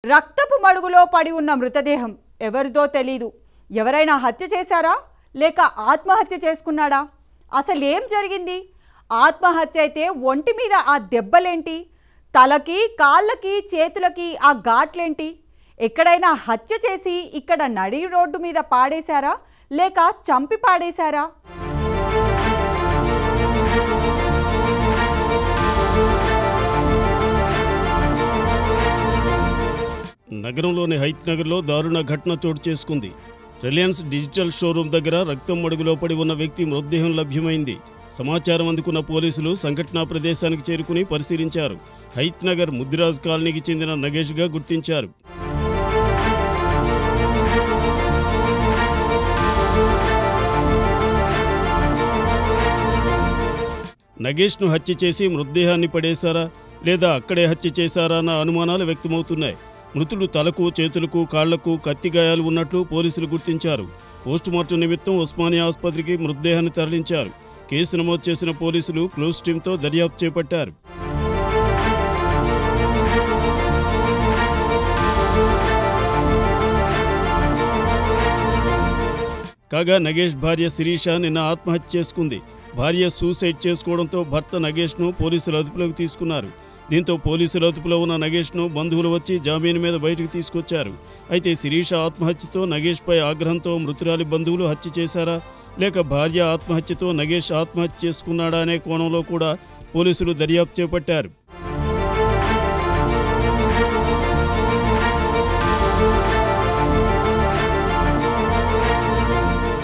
రక్తపు మడుగులో పడి ఉన్న మృతదేహం ఎవరిదో తెలీదు. ఎవరైనా హత్య చేశారా లేక ఆత్మహత్య చేసుకున్నాడా? అసలు ఏం జరిగింది? ఆత్మహత్య అయితే ఒంటి మీద ఆ దెబ్బలేంటి? తలకి, కాళ్ళకి, చేతులకి ఆ ఘాట్లేంటి? ఎక్కడైనా హత్య చేసి ఇక్కడ నడి రోడ్డు మీద పాడేశారా లేక చంపి పాడేశారా? నగరంలోని హైత్నగర్లో దారుణ ఘటన చోటు చేసుకుంది. రిలయన్స్ డిజిటల్ షోరూం దగ్గర రక్తం మడుగులో పడి ఉన్న వ్యక్తి మృతదేహం లభ్యమైంది. సమాచారం అందుకున్న పోలీసులు సంఘటనా ప్రదేశానికి చేరుకుని పరిశీలించారు. హైత్నగర్ ముద్దిరాజ్ కాలనీకి చెందిన నగేష్గా గుర్తించారు. నగేష్ను హత్య చేసి మృతదేహాన్ని పడేశారా లేదా అక్కడే హత్య చేశారా అన్న అనుమానాలు వ్యక్తమవుతున్నాయి. మృతుడు తలకు, చేతులకు, కాళ్లకు కత్తిగాయాలు ఉన్నట్లు పోలీసులు గుర్తించారు. పోస్టుమార్టం నిమిత్తం ఉస్మానియా ఆసుపత్రికి మృతదేహాన్ని తరలించారు. కేసు నమోదు చేసిన పోలీసులు క్లోజ్ టీంతో దర్యాప్తు చేపట్టారు. కాగా నగేష్ భార్య శిరీష నిన్న ఆత్మహత్య చేసుకుంది. భార్య సూసైడ్ చేసుకోవడంతో భర్త నగేష్ను పోలీసులు అదుపులోకి తీసుకున్నారు. దీంతో పోలీసుల అదుపులో ఉన్న నగేష్ను బంధువులు వచ్చి జామీను మీద బయటకు తీసుకొచ్చారు. అయితే శిరీష ఆత్మహత్యతో నగేష్పై ఆగ్రహంతో మృతురాలి బంధువులు హత్య చేశారా లేక భార్య ఆత్మహత్యతో నగేష్ ఆత్మహత్య చేసుకున్నాడా అనే కోణంలో కూడా పోలీసులు దర్యాప్తు చేపట్టారు.